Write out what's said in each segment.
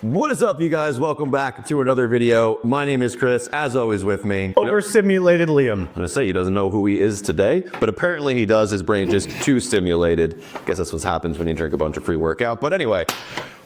What is up, you guys? Welcome back to another video. My name is Chris, as always with me. Overstimulated Liam. I'm gonna say he doesn't know who he is today, but apparently he does. His brain just too stimulated. Guess that's what happens when you drink a bunch of pre-workout. But anyway,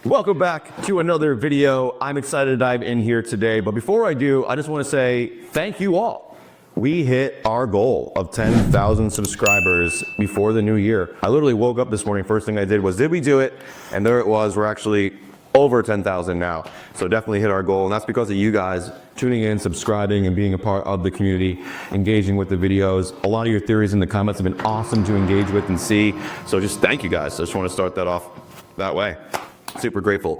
welcome back to another video. I'm excited to dive in here today. But before I do, I just want to say thank you all. We hit our goal of 10,000 subscribers before the new year. I literally woke up this morning, first thing I did was, did we do it? And there it was. We're actually over 10,000 now. So definitely hit our goal. And that's because of you guys tuning in, subscribing, and being a part of the community, engaging with the videos. A lot of your theories in the comments have been awesome to engage with and see. So just thank you guys. I just want to start that off that way. Super grateful.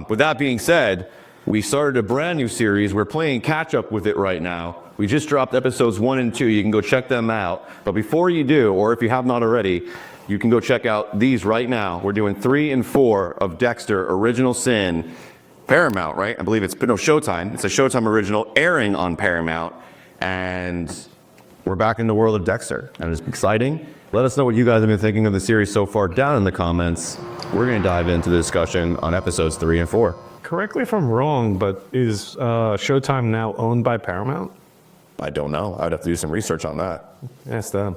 With that being said, we started a brand new series. We're playing catch up with it right now. We just dropped episodes 1 and 2. You can go check them out. But before you do, or if you have not already, you can go check out these right now. We're doing 3 and 4 of Dexter, Original Sin, Paramount, right? I believe it's Showtime. It's a Showtime original airing on Paramount. And we're back in the world of Dexter. And it's exciting. Let us know what you guys have been thinking of the series so far down in the comments. We're going to dive into the discussion on episodes 3 and 4. Correct me if I'm wrong, but is Showtime now owned by Paramount? I don't know. I'd have to do some research on that. Ask them.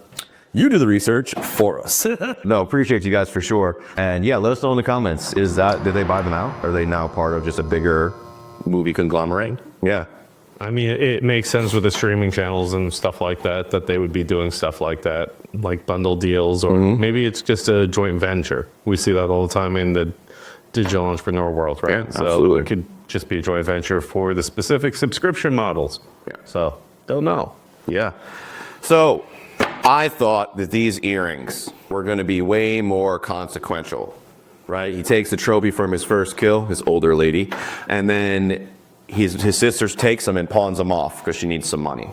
You do the research for us. No, appreciate you guys for sure. And yeah, let us know in the comments. Did they buy them out? Are they now part of just a bigger movie conglomerate? Yeah. I mean, it makes sense with the streaming channels and stuff like that, that they would be doing stuff like that, like bundle deals, or maybe it's just a joint venture. We see that all the time in the digital entrepreneur world, right? Yeah, so absolutely. it could just be a joint venture for the specific subscription models. Yeah. So, don't know. Yeah. So I thought that these earrings were going to be way more consequential, right? He takes the trophy from his first kill, his older lady, and then his sister takes them and pawns them off because she needs some money.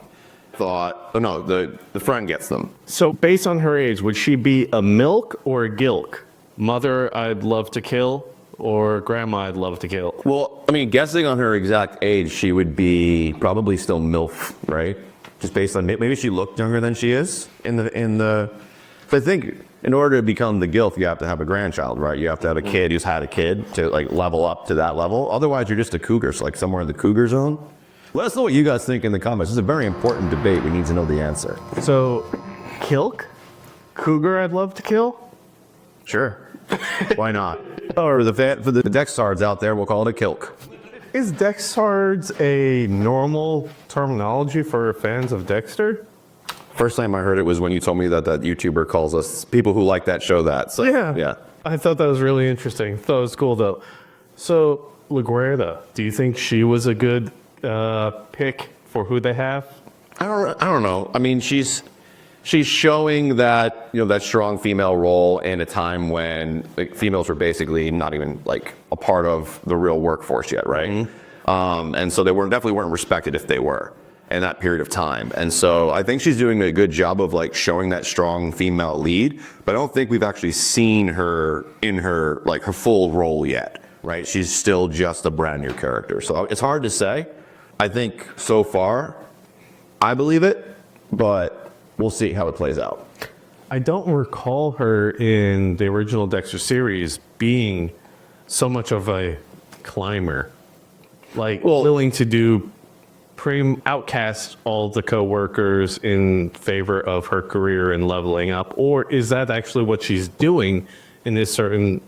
Thought, oh no, the friend gets them. So based on her age, would she be a milk or a gilk? Mother, I'd love to kill, or grandma, I'd love to kill? Well, I mean, guessing on her exact age, she would be probably still MILF, right? Just based on, maybe she looked younger than she is in the. But I think in order to become the gilf, you have to have a grandchild, right? You have to have a kid who's had a kid to like level up to that level. Otherwise, you're just a cougar, so like somewhere in the cougar zone. Let us know what you guys think in the comments. This is a very important debate. We need to know the answer. So, kilk? Cougar I'd love to kill? Sure. Why not? Or for the Dextards out there, we'll call it a kilk. Is Dextards a normal terminology for fans of Dexter? First time I heard it was when you told me that YouTuber calls us people who like that show that. So, yeah. I thought that was really interesting. Thought it was cool though. So, LaGuardia, do you think she was a good pick for who they have? I don't know. I mean, she's showing that, you know, that strong female role in a time when like, females were basically not even like a part of the real workforce yet, right? Mm-hmm. And so they definitely weren't respected if they were in that period of time. And so I think she's doing a good job of like showing that strong female lead, but I don't think we've actually seen her in her like her full role yet, right? She's still just a brand new character. So it's hard to say. I think so far, I believe it, but we'll see how it plays out. I don't recall her in the original Dexter series being so much of a climber, like willing to do outcast all the co-workers in favor of her career and leveling up, or is that actually what she's doing in this certain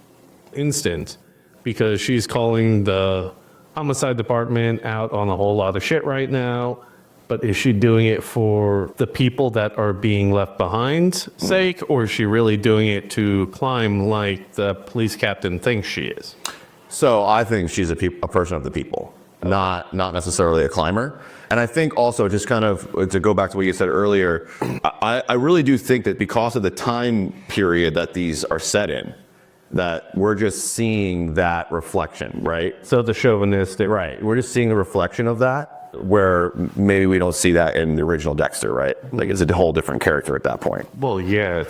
instance? Because she's calling the homicide department out on a whole lot of shit right now. But is she doing it for the people that are being left behind's sake, or is she really doing it to climb like the police captain thinks she is? So I think she's a person of the people, not necessarily a climber. And I think also just kind of to go back to what you said earlier, I really do think that because of the time period that these are set in, that we're just seeing that reflection, right? So the chauvinistic. Right. We're just seeing the reflection of that. Where maybe we don't see that in the original Dexter, right? Like it's a whole different character at that point. Well, yeah,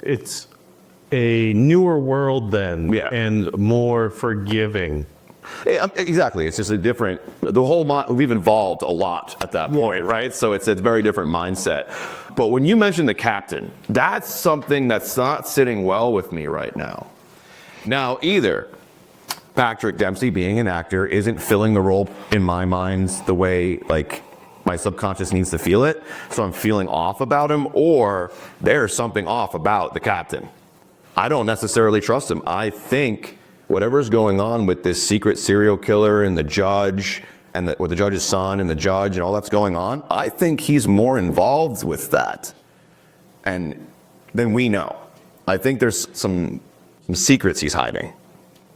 it's a newer world then, and more forgiving. Yeah, exactly. It's just a different. We've evolved a lot at that point, right? So it's a very different mindset. But when you mention the captain, that's something that's not sitting well with me right now. Now, either Patrick Dempsey, being an actor, isn't filling the role in my mind the way like my subconscious needs to feel it. So I'm feeling off about him, or there's something off about the captain. I don't necessarily trust him. I think whatever's going on with this secret serial killer and the judge and with the judge's son and the judge and all that's going on, I think he's more involved with that and than we know. I think there's some secrets he's hiding.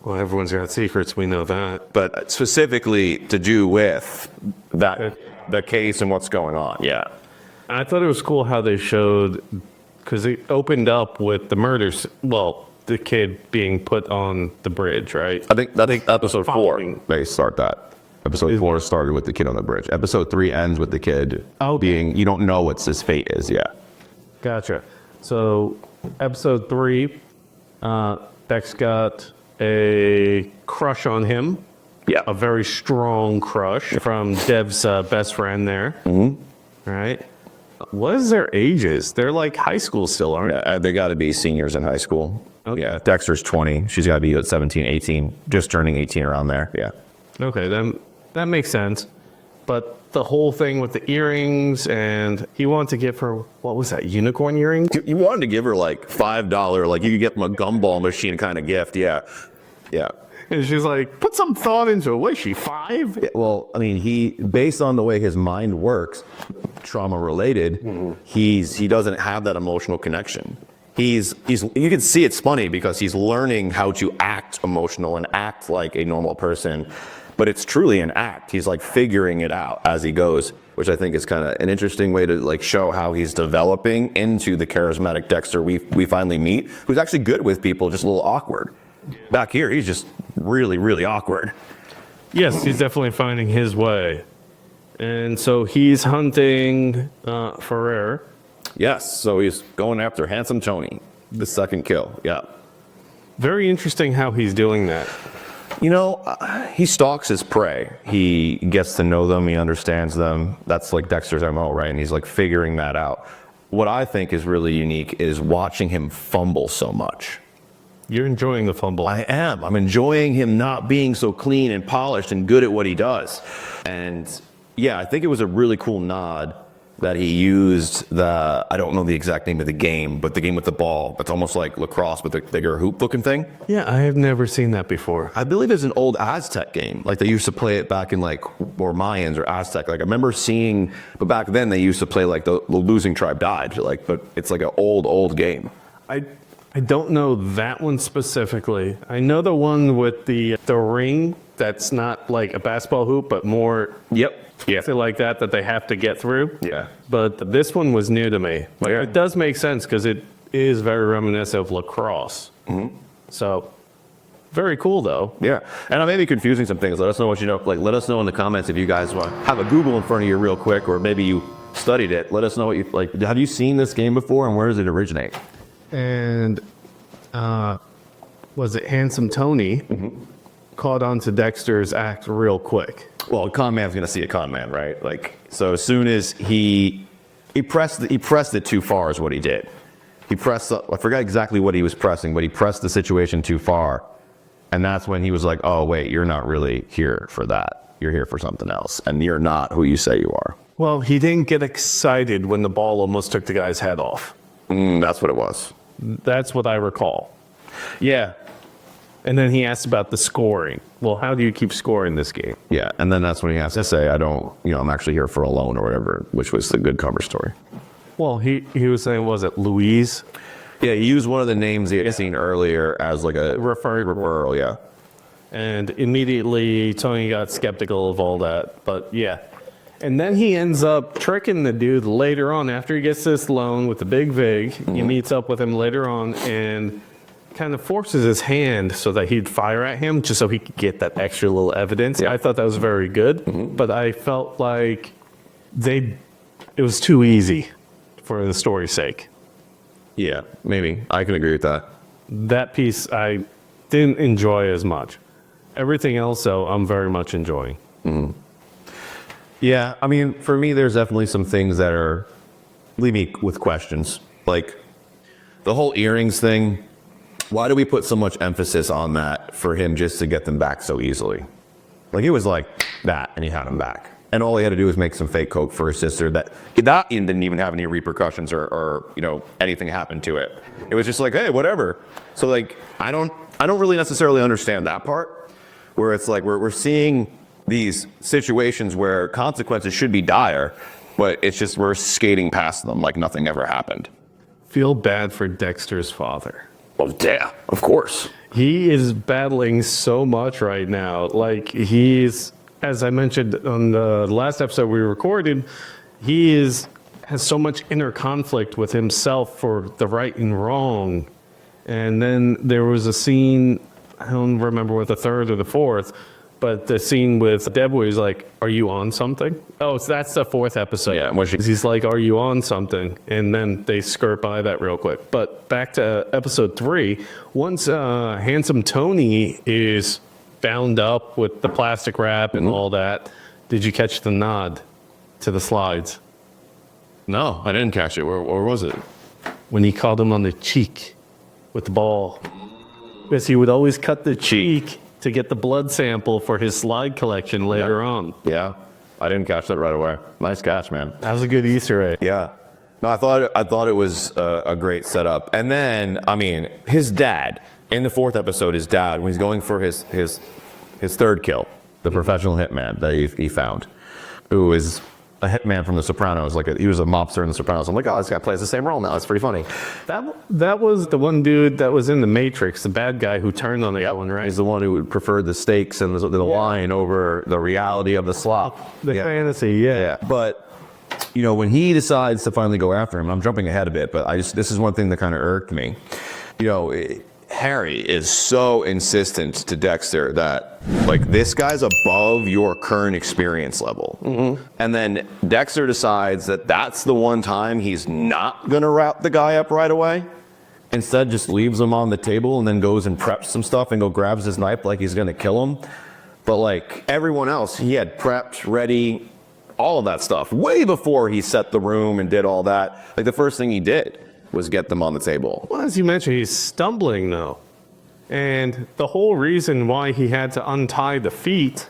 Well, everyone's got secrets. We know that. But specifically to do with that, the case and what's going on. Yeah. I thought it was cool how they showed, because it opened up with the murders. Well, the kid being put on the bridge, right? I think episode Following. 4, they start that. Episode 4 started with the kid on the bridge. Episode 3 ends with the kid being, you don't know what his fate is. Yeah. Gotcha. So, episode 3, Dex got a crush on him. Yeah. A very strong crush from Dev's best friend there. Right? What is their ages? They're like high school still, aren't they? They got to be seniors in high school. Okay. Yeah. Dexter's 20. She's got to be at 17, 18, just turning 18 around there. Yeah. Okay, then that makes sense. But the whole thing with the earrings, and he wanted to give her, what was that, unicorn earrings? You wanted to give her like $5, like you could get from a gumball machine kind of gift. Yeah. Yeah. And she's like, put some thought into it. What is she, 5? Yeah, well, I mean, based on the way his mind works, trauma related, he doesn't have that emotional connection. You can see it's funny because he's learning how to act emotional and act like a normal person, but it's truly an act. He's like figuring it out as he goes, which I think is kind of an interesting way to like show how he's developing into the charismatic Dexter we finally meet, who's actually good with people, just a little awkward. Back here, he's just really, really awkward. Yes, he's definitely finding his way. And so he's hunting Ferrer. Yes, so he's going after Handsome Tony, the second kill. Yeah. Very interesting how he's doing that. You know, he stalks his prey. He gets to know them. He understands them. That's like Dexter's MO, right? And he's like figuring that out. What I think is really unique is watching him fumble so much. You're enjoying the fumble. I am. I'm enjoying him not being so clean and polished and good at what he does. And yeah, I think it was a really cool nod that he used I don't know the exact name of the game, but the game with the ball. It's almost like lacrosse, but the bigger hoop looking thing. Yeah, I have never seen that before. I believe it's an old Aztec game. Like they used to play it back in like, or Mayans or Aztec. Like I remember seeing, but back then they used to play like the losing tribe died. Like, but it's like an old game. I don't know that one specifically. I know the one with the ring that's not like a basketball hoop, but more something like that they have to get through. Yeah. But this one was new to me. Like, Yeah. it does make sense because it is very reminiscent of lacrosse. So very cool though. Yeah, and I may be confusing some things. Let us know what you know. Like, let us know in the comments if you guys want have a Google in front of you real quick, or maybe you studied it. Let us know what you like. Have you seen this game before, and where does it originate? And was it Handsome Tony caught on to Dexter's act real quick? Well, a con man's gonna see a con man, right? Like, so as soon as he pressed it too far is what he did. He pressed. I forgot exactly what he was pressing, but he pressed the situation too far, and that's when he was like, "Oh wait, you're not really here for that. You're here for something else, and you're not who you say you are." Well, he didn't get excited when the ball almost took the guy's head off. That's what it was. That's what I recall. Yeah. And then he asked about the scoring. Well, how do you keep scoring this game? Yeah, and then that's when he has to say, I'm actually here for a loan or whatever, which was the good cover story. Well, he was saying, was it Louise? Yeah, he used one of the names he had seen earlier as like a referral, yeah. And immediately Tony got skeptical of all that, but yeah. And then he ends up tricking the dude later on after he gets this loan with the big vig. He meets up with him later on and kind of forces his hand so that he'd fire at him just so he could get that extra little evidence. Yeah. I thought that was very good, but I felt like it was too easy for the story's sake. Yeah, maybe. I can agree with that. That piece I didn't enjoy as much. Everything else, though, I'm very much enjoying. Yeah, I mean, for me, there's definitely some things that leave me with questions. Like, the whole earrings thing, why do we put so much emphasis on that for him just to get them back so easily? Like, it was like that, and he had him back. And all he had to do was make some fake coke for his sister that didn't even have any repercussions or anything happen to it. It was just like, hey, whatever. So like, I don't really necessarily understand that part, where it's like we're seeing these situations where consequences should be dire, but it's just we're skating past them like nothing ever happened. Feel bad for Dexter's father. Well, yeah, of course. He is battling so much right now. Like, he's, as I mentioned on the last episode we recorded, has so much inner conflict with himself for the right and wrong. And then there was a scene, I don't remember what the third or the fourth, but the scene with Deb where he's like, are you on something? Oh, so that's the fourth episode. Yeah, he's like, are you on something? And then they skirt by that real quick. But back to episode 3, once Handsome Tony is bound up with the plastic wrap and all that, did you catch the nod to the slides? No, I didn't catch it. Where was it? When he called him on the cheek with the ball. Because he would always cut the cheek to get the blood sample for his slide collection later on. Yeah, I didn't catch that right away. Nice catch, man. That was a good Easter egg. Yeah. No, I thought it was a great setup. And then, I mean, his dad, in the 4th episode, his dad, when he's going for his third kill, the professional hitman that he found, who is a hitman from The Sopranos. He was a mobster in The Sopranos. I'm like, oh, this guy plays the same role now. That's pretty funny. That was the one dude that was in The Matrix, the bad guy who turned on the other one, right? He's the one who would prefer the stakes and the line over the reality of the slop. The fantasy, yeah. But, when he decides to finally go after him, I'm jumping ahead a bit, but this is one thing that kind of irked me. Harry is so insistent to Dexter that, like, this guy's above your current experience level. Mm-hmm. And then Dexter decides that that's the one time he's not going to wrap the guy up right away. Instead, just leaves him on the table and then goes and preps some stuff and grabs his knife like he's going to kill him. But, like, everyone else, he had prepped, ready, all of that stuff way before he set the room and did all that. Like, the first thing he did was get them on the table. Well, as you mentioned, he's stumbling, though. And the whole reason why he had to untie the feet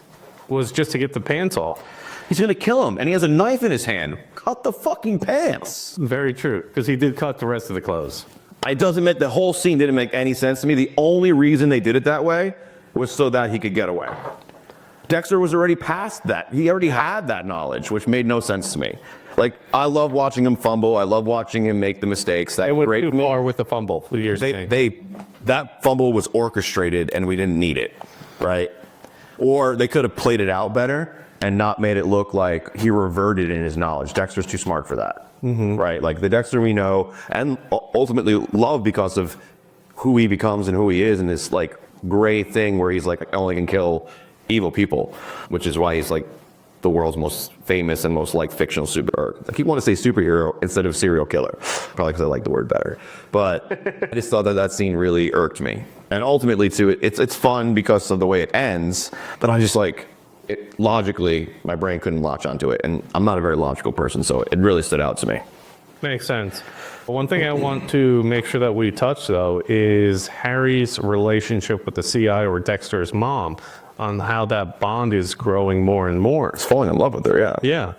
was just to get the pants off. He's going to kill him, and he has a knife in his hand. Cut the fucking pants. Very true, because he did cut the rest of the clothes. The whole scene didn't make any sense to me. The only reason they did it that way was so that he could get away. Dexter was already past that. He already had that knowledge, which made no sense to me. Like, I love watching him fumble. I love watching him make the mistakes. They went too far with the fumble. That fumble was orchestrated, and we didn't need it, right? Or they could have played it out better and not made it look like he reverted in his knowledge. Dexter's too smart for that, right? Like, the Dexter we know and ultimately love because of who he becomes and who he is, and this, like, gray thing where he's like, I only can kill evil people, which is why he's like the world's most famous and most liked fictional I keep wanting to say superhero instead of serial killer, probably because I like the word better. But I just thought that scene really irked me. And ultimately, too, it's fun because of the way it ends, but I just logically, my brain couldn't latch onto it. And I'm not a very logical person, so it really stood out to me. Makes sense. One thing I want to make sure that we touch, though, is Harry's relationship with the CI or Dexter's mom, on how that bond is growing more and more. He's falling in love with her, yeah. Yeah.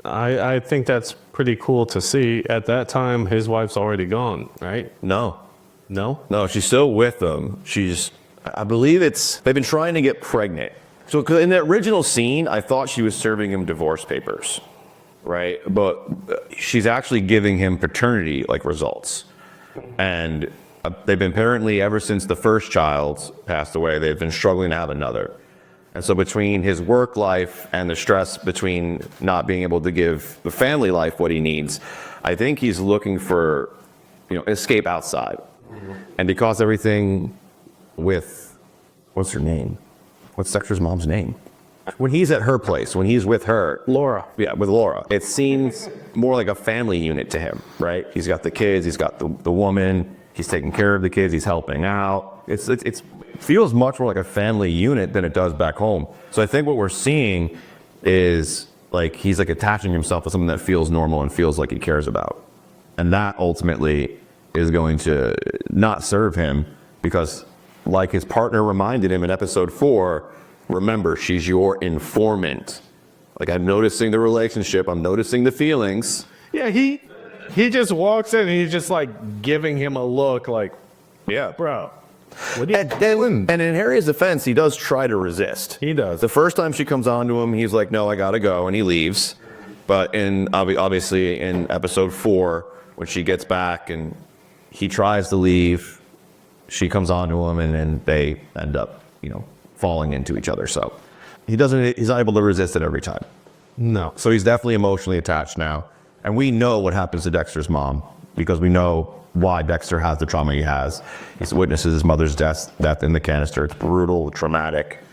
I think that's pretty cool to see. At that time, his wife's already gone, right? No, she's still with him. I believe they've been trying to get pregnant. So 'cause in the original scene, I thought she was serving him divorce papers, right? But she's actually giving him paternity, results. And they've been apparently, ever since the first child passed away, they've been struggling to have another. And so between his work life and the stress between not being able to give the family life what he needs, I think he's looking for, escape outside. Mm-hmm. And because everything with, what's her name? What's Dexter's mom's name? When he's at her place, when he's with her. Laura. Yeah, with Laura. It seems more like a family unit to him, right? He's got the kids, he's got the woman, he's taking care of the kids, he's helping out. It feels much more like a family unit than it does back home. So I think what we're seeing is he's attaching himself to something that feels normal and feels like he cares about. And that ultimately is going to not serve him because like his partner reminded him in episode 4, remember, she's your informant. Like, I'm noticing the relationship, I'm noticing the feelings. Yeah, he just walks in and he's just like giving him a look like, yeah, bro. What are you doing? And in Harry's defense, he does try to resist. He does. The first time she comes on to him, he's like, no, I gotta go, and he leaves. But obviously in episode 4, when she gets back and he tries to leave, she comes on to him, and then they end up, falling into each other. So he's not able to resist it every time. No. So he's definitely emotionally attached now. And we know what happens to Dexter's mom, because we know why Dexter has the trauma he has. He witnesses his mother's death in the canister. It's brutal, traumatic,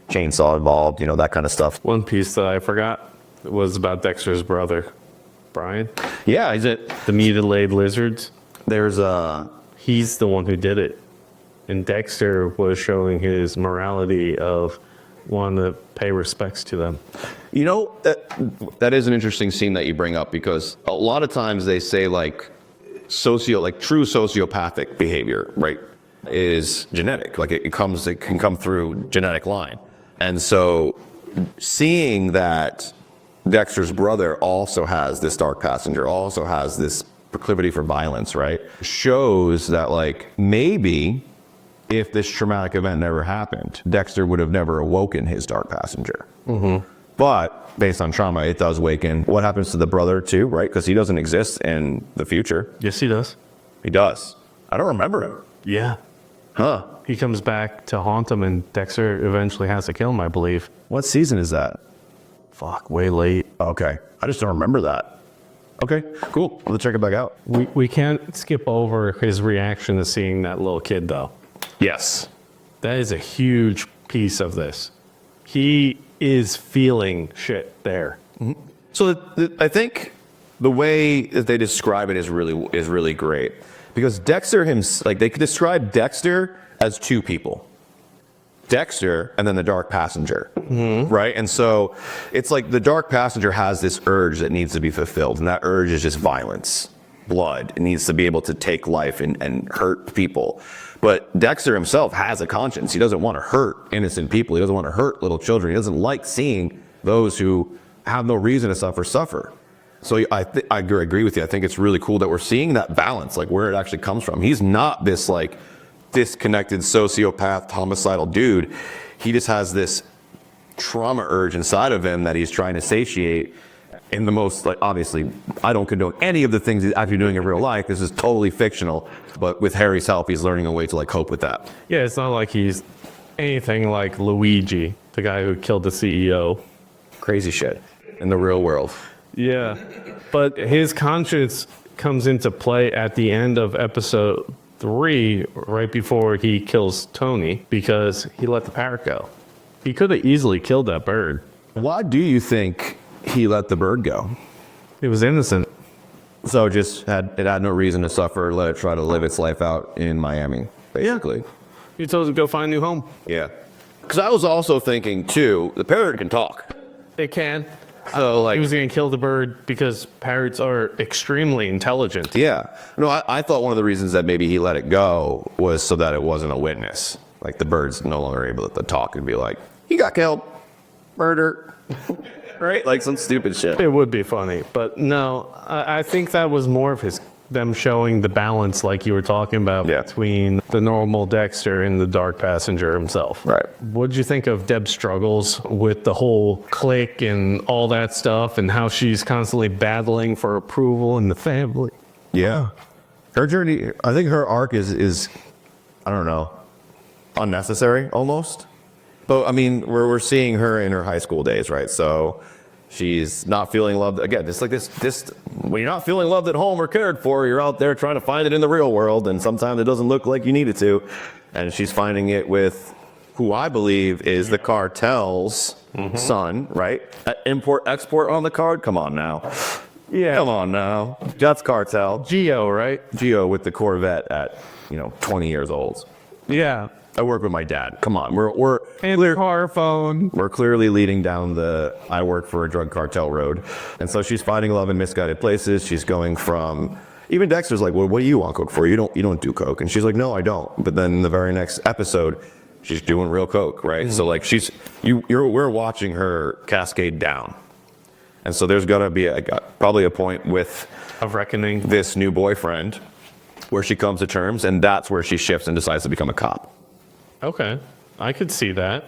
chainsaw involved, that kind of stuff. One piece that I forgot was about Dexter's brother, Brian. Yeah, The mutilated lizards. He's the one who did it. And Dexter was showing his morality of wanting to pay respects to them. That is an interesting scene that you bring up, because a lot of times they say true sociopathic behavior, right, is genetic. Like it can come through genetic line. And so seeing that Dexter's brother also has this dark passenger, also has this proclivity for violence, right, shows that maybe if this traumatic event never happened, Dexter would have never awoken his dark passenger. Mm-hmm. But based on trauma, it does waken. What happens to the brother too, right? Because he doesn't exist in the future. Yes, he does. He does. I don't remember him. Yeah. Huh. He comes back to haunt him, and Dexter eventually has to kill him, I believe. What season is that? Fuck, way late. Okay. I just don't remember that. Okay, cool. Let's check it back out. We can't skip over his reaction to seeing that little kid, though. Yes. That is a huge piece of this. He is feeling shit there. Mm-hmm. So I think the way that they describe it is really great, because Dexter they could describe Dexter as two people. Dexter and then the dark passenger, right? And so it's like the dark passenger has this urge that needs to be fulfilled, and that urge is just violence, blood. It needs to be able to take life and hurt people. But Dexter himself has a conscience. He doesn't want to hurt innocent people. He doesn't want to hurt little children. He doesn't like seeing those who have no reason to suffer. So I agree with you. I think it's really cool that we're seeing that balance, where it actually comes from. He's not this disconnected sociopath, homicidal dude. He just has this trauma urge inside of him that he's trying to satiate in the most, obviously, I don't condone any of the things he's actually doing in real life. This is totally fictional. But with Harry's help, he's learning a way to cope with that. Yeah, it's not like he's anything like Luigi, the guy who killed the CEO. Crazy shit in the real world. Yeah, but his conscience comes into play at the end of episode 3, right before he kills Tony, because he let the parrot go. He could have easily killed that bird. Why do you think he let the bird go? It was innocent. So it had no reason to suffer, let it try to live its life out in Miami, basically. He told him to go find a new home. Yeah. Because I was also thinking, too, the parrot can talk. It can. So, he was going to kill the bird because parrots are extremely intelligent. Yeah. No, I thought one of the reasons that maybe he let it go was so that it wasn't a witness. The bird's no longer able to talk and be like, he got killed. Murder. Right? Some stupid shit. It would be funny, but no, I think that was more of them showing the balance, like you were talking about, between the normal Dexter and the dark passenger himself. Right. What did you think of Deb's struggles with the whole clique and all that stuff, and how she's constantly battling for approval in the family? Yeah. Her journey, I think her arc is I don't know, unnecessary almost. But I mean, we're seeing her in her high school days, right? So she's not feeling loved. Again, it's like this when you're not feeling loved at home or cared for, you're out there trying to find it in the real world, and sometimes it doesn't look like you need it to. And she's finding it with who I believe is the cartel's son, right? Import-export on the card? Come on now. Yeah. Come on now. That's cartel. Geo, right? Geo with the Corvette at, 20 years old. Yeah. I work with my dad. Come on, and car phone. We're clearly leading down I work for a drug cartel road, and so she's finding love in misguided places. She's going from, even Dexter's like, well, what do you want coke for? You don't do coke. And she's like, no, I don't. But then in the very next episode, she's doing real coke, right? So like we're watching her cascade down. And so there's got to be probably a point with Of reckoning. this new boyfriend where she comes to terms, and that's where she shifts and decides to become a cop. Okay, I could see that.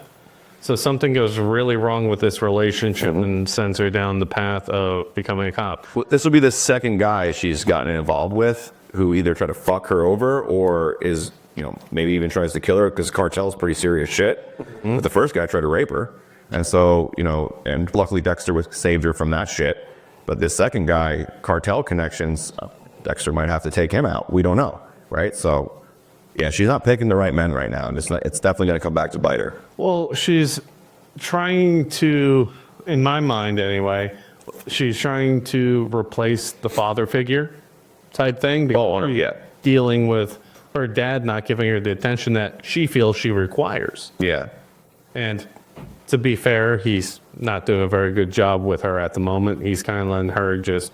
So something goes really wrong with this relationship and sends her down the path of becoming a cop. Well, this will be the second guy she's gotten involved with who either try to fuck her over or is, maybe even tries to kill her, because cartel's pretty serious shit. But the first guy tried to rape her. And so, and luckily Dexter saved her from that shit. But this second guy, cartel connections, Dexter might have to take him out. We don't know, right? So, yeah, she's not picking the right men right now. And it's definitely going to come back to bite her. Well, she's trying to, in my mind anyway, she's trying to replace the father figure type thing. Yeah. Dealing with her dad not giving her the attention that she feels she requires. Yeah. And to be fair, he's not doing a very good job with her at the moment. He's kind of letting her just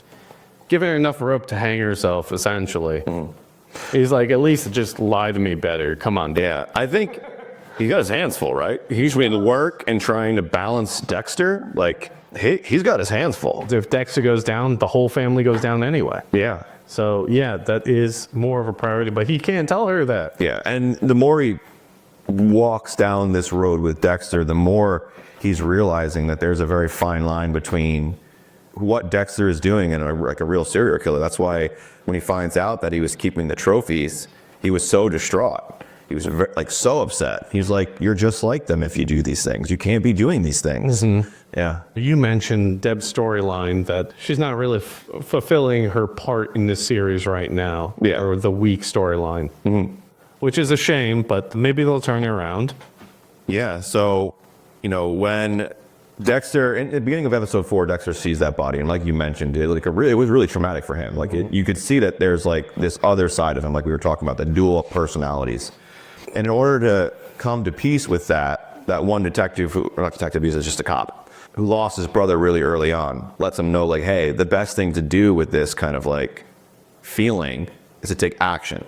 giving her enough rope to hang herself, essentially. He's like, at least just lie to me better. Come on, Dad. Yeah, I think he got his hands full, right? He's doing work and trying to balance Dexter. Like, he's got his hands full. If Dexter goes down, the whole family goes down anyway. Yeah. So, yeah, that is more of a priority, but he can't tell her that. Yeah, and the more he walks down this road with Dexter, the more he's realizing that there's a very fine line between what Dexter is doing and a real serial killer. That's why when he finds out that he was keeping the trophies, he was so distraught. He was so upset. He's like, you're just like them if you do these things. You can't be doing these things. Yeah. You mentioned Deb's storyline that she's not really fulfilling her part in this series right now. Yeah. Or the weak storyline. Which is a shame, but maybe they'll turn it around. Yeah, so, when Dexter, in the beginning of episode 4, Dexter sees that body, and like you mentioned, it was really traumatic for him. Like, you could see that there's like this other side of him, like we were talking about, the dual personalities. And in order to come to peace with that one detective, not detective, he's just a cop, who lost his brother really early on, lets him know, like, hey, the best thing to do with this kind of like feeling is to take action,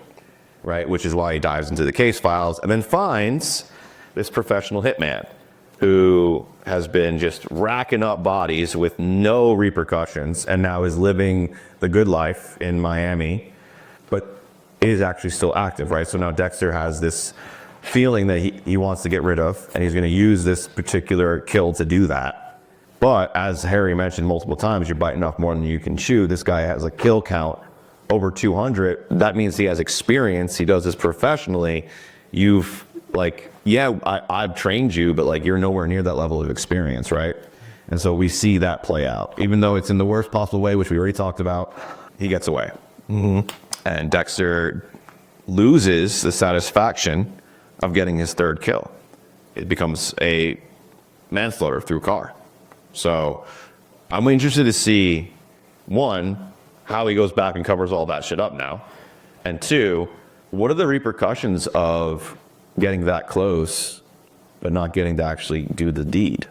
right? Which is why he dives into the case files and then finds this professional hitman who has been just racking up bodies with no repercussions and now is living the good life in Miami, but is actually still active, right? So now Dexter has this feeling that he wants to get rid of, and he's going to use this particular kill to do that. But as Harry mentioned multiple times, you're biting off more than you can chew. This guy has a kill count over 200. That means he has experience. He does this professionally. You've I've trained you, but like you're nowhere near that level of experience, right? And so we see that play out. Even though it's in the worst possible way, which we already talked about, he gets away. And Dexter loses the satisfaction of getting his third kill. It becomes a manslaughter through car. So I'm interested to see, one, how he goes back and covers all that shit up now. And two, what are the repercussions of getting that close, but not getting to actually do the deed?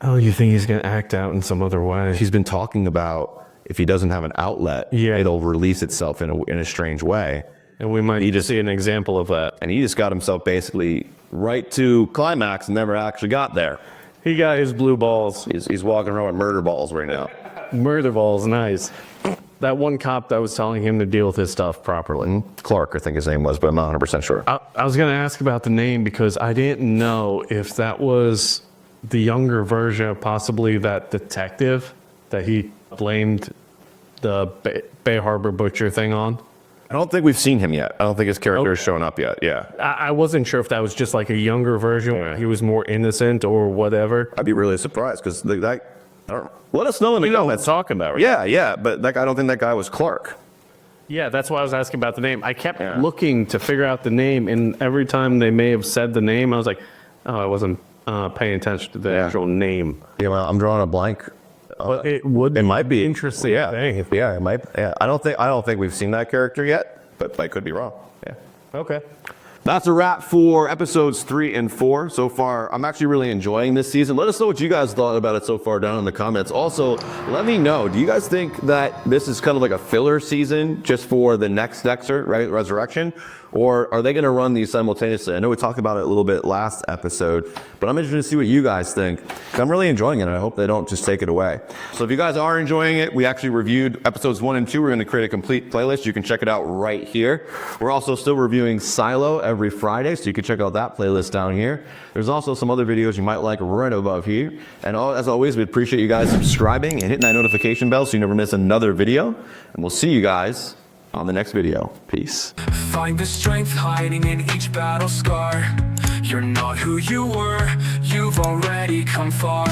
Oh, you think he's going to act out in some other way? He's been talking about if he doesn't have an outlet, it'll release itself in a strange way. And we might just see an example of that. And he just got himself basically right to climax and never actually got there. He got his blue balls. He's walking around with murder balls right now. Murder balls, nice. That one cop that was telling him to deal with his stuff properly. Clark, I think his name was, but I'm not 100% sure. I was going to ask about the name because I didn't know if that was the younger version of possibly that detective that he blamed the Bay Harbor Butcher thing on. I don't think we've seen him yet. I don't think his character has shown up yet. Yeah. I wasn't sure if that was just like a younger version where he was more innocent or whatever. I'd be really surprised because let us know in the comments. Talking about, right? Yeah, but I don't think that guy was Clark. Yeah, that's why I was asking about the name. I kept looking to figure out the name, and every time they may have said the name, I was like, oh, I wasn't paying attention to the actual name. Yeah, well, I'm drawing a blank. But it might be interesting. Yeah, it might. Yeah, I don't think we've seen that character yet, but I could be wrong. Yeah. Okay. That's a wrap for episodes 3 and 4. So far, I'm actually really enjoying this season. Let us know what you guys thought about it so far down in the comments. Also, let me know, do you guys think that this is kind of like a filler season just for the next Dexter, right, Resurrection? Or are they going to run these simultaneously? I know we talked about it a little bit last episode, but I'm interested to see what you guys think. I'm really enjoying it, and I hope they don't just take it away. So if you guys are enjoying it, we actually reviewed episodes 1 and 2. We're going to create a complete playlist. You can check it out right here. We're also still reviewing Silo every Friday, so you can check out that playlist down here. There's also some other videos you might like right above here. And as always, we appreciate you guys subscribing and hitting that notification bell so you never miss another video. And we'll see you guys on the next video. Peace. Find the strength hiding in each battle scar. You're not who you were, you've already come far.